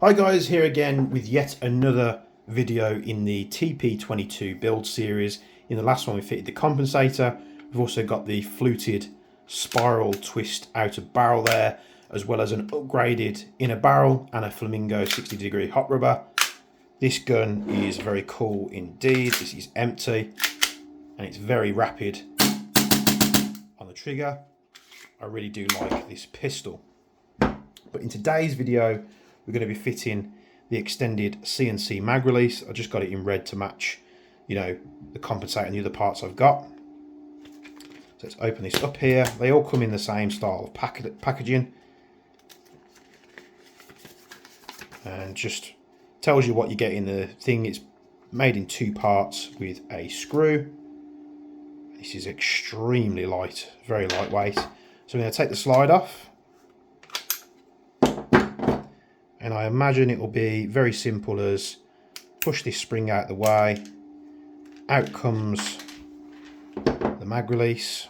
Hi guys, here again with yet another video in the TP22 build series. In the last one we fitted the compensator. We've also got the fluted spiral twist outer barrel there, as well as an upgraded inner barrel and a flamingo 60-degree hot rubber. This gun is very cool indeed. This is empty and it's very rapid on the trigger. I really do like this pistol. But in today's video we're going to be fitting the extended CNC mag release. I just got it in red to match, you know, the compensator and the other parts I've got. So let's open this up here. They all come in the same style of packaging, and just tells you what you get in the thing. It's made in two parts with a screw. This is extremely light, very lightweight. So I'm going to take the slide off. And I imagine it will be very simple as push this spring out of the way, out comes the mag release,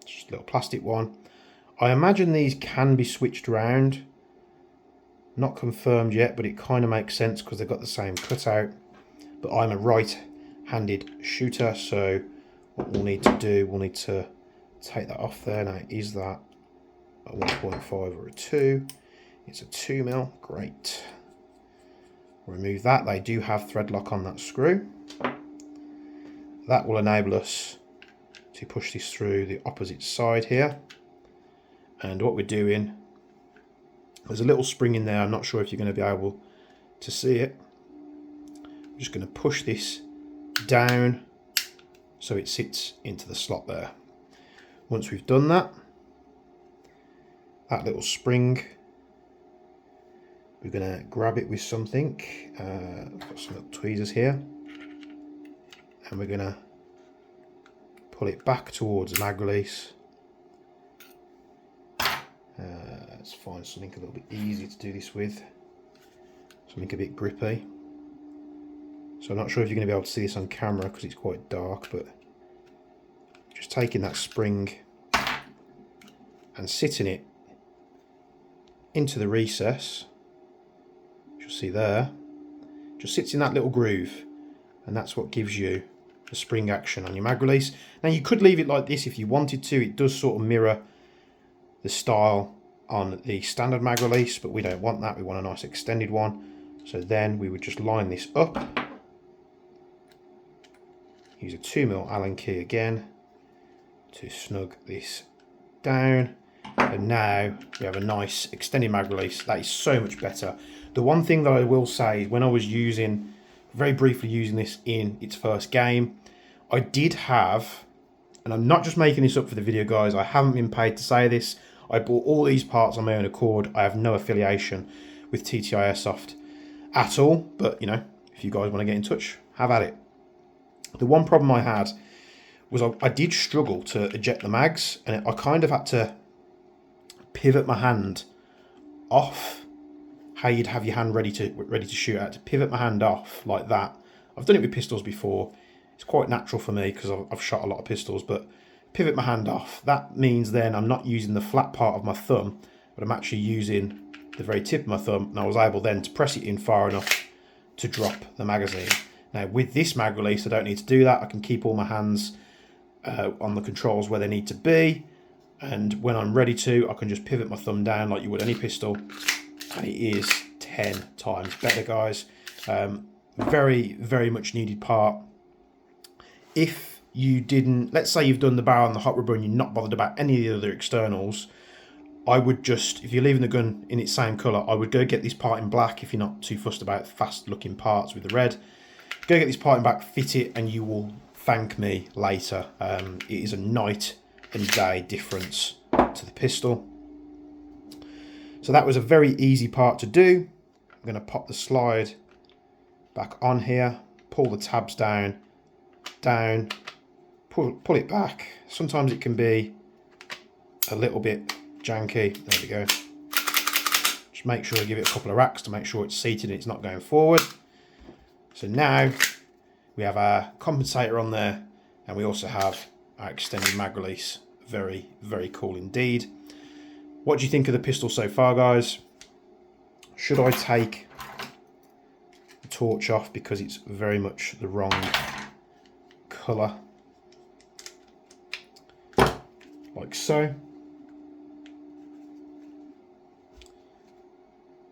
just a little plastic one. I imagine these can be switched around, not confirmed yet, but it kind of makes sense because they've got the same cutout. But I'm a right-handed shooter, so what we'll need to do, we'll need to take that off there. Now, is that a 1.5 or a 2? It's a 2mm, great. Remove that. They do have thread lock on that screw. That will enable us to push this through the opposite side here. And what we're doing, there's a little spring in there. I'm not sure if you're going to be able to see it. I'm just going to push this down so it sits into the slot there. Once we've done that, that little spring, we're going to grab it with something. I've got some little tweezers here, and we're going to pull it back towards the mag release. Let's find something a little bit easy to do this with, something a bit grippy. So I'm not sure if you're going to be able to see this on camera because it's quite dark, but just taking that spring and sitting it into the recess. You'll see there, just sits in that little groove, and that's what gives you the spring action on your mag release. Now you could leave it like this if you wanted to. It does sort of mirror the style on the standard mag release, but we don't want that. We want a nice extended one. So then we would just line this up, use a 2mm Allen key again to snug this down. And now we have a nice extended mag release. That is so much better. The one thing that I will say, when I was very briefly using this in its first game, I did have, and I'm not just making this up for the video guys, I haven't been paid to say this, I bought all these parts on my own accord. I have no affiliation with TTI Airsoft at all, but you know, if you guys want to get in touch, have at it. The one problem I had was I did struggle to eject the mags, and I kind of had to pivot my hand off, how you'd have your hand ready to shoot at, to pivot my hand off like that. I've done it with pistols before. It's quite natural for me because I've shot a lot of pistols, but pivot my hand off. That means then I'm not using the flat part of my thumb, but I'm actually using the very tip of my thumb, and I was able then to press it in far enough to drop the magazine. Now with this mag release, I don't need to do that. I can keep all my hands on the controls where they need to be. And when I'm ready to, I can just pivot my thumb down like you would any pistol. And it is 10 times better, guys. Very, very much needed part. If you didn't, let's say you've done the barrel and the hot rubber and you're not bothered about any of the other externals, I would just, if you're leaving the gun in its same colour, I would go get this part in black if you're not too fussed about fast looking parts with the red. Go get this part in black, fit it, and you will thank me later. It is a night and day difference to the pistol. So that was a very easy part to do. I'm going to pop the slide back on here, pull the tabs down, pull it back. Sometimes it can be a little bit janky. There we go. Just make sure I give it a couple of racks to make sure it's seated and it's not going forward. So now we have our compensator on there, and we also have our extended mag release. Very, very cool indeed. What do you think of the pistol so far, guys? Should I take the torch off because it's very much the wrong colour, like so.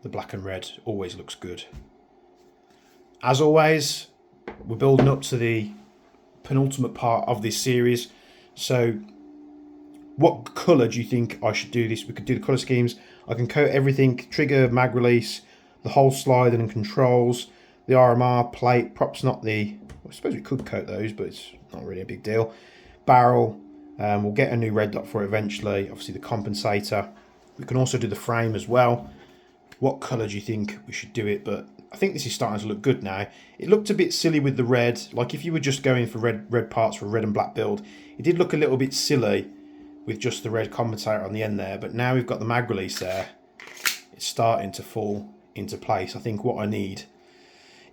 The black and red always looks good. As always, we're building up to the penultimate part of this series. So what colour do you think I should do this? We could do the colour schemes. I can coat everything: trigger, mag release, the whole slider and controls, the RMR, plate, props not the, I suppose we could coat those, but it's not really a big deal. Barrel, we'll get a new red dot for it eventually. Obviously the compensator. We can also do the frame as well. What colour do you think we should do it? But I think this is starting to look good now. It looked a bit silly with the red. Like if you were just going for red parts for a red and black build, it did look a little bit silly with just the red compensator on the end there. But now we've got the mag release there, it's starting to fall into place. I think what I need,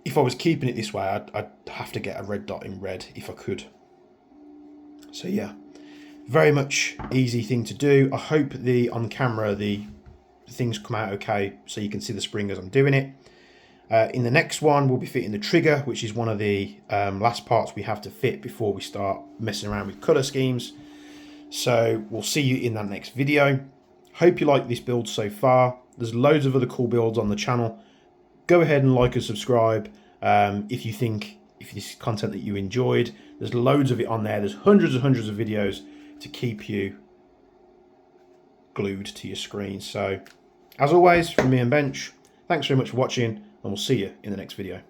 if I was keeping it this way, I'd have to get a red dot in red if I could. So yeah, very much easy thing to do. I hope on camera the things come out okay so you can see the spring as I'm doing it. In the next one we'll be fitting the trigger, which is one of the last parts we have to fit before we start messing around with colour schemes. So we'll see you in that next video. Hope you like this build so far. There's loads of other cool builds on the channel. Go ahead and like and subscribe if you think this is content that you enjoyed. There's loads of it on there. There's hundreds and hundreds of videos to keep you glued to your screen. So as always, from me and Bench, thanks very much for watching, and we'll see you in the next video.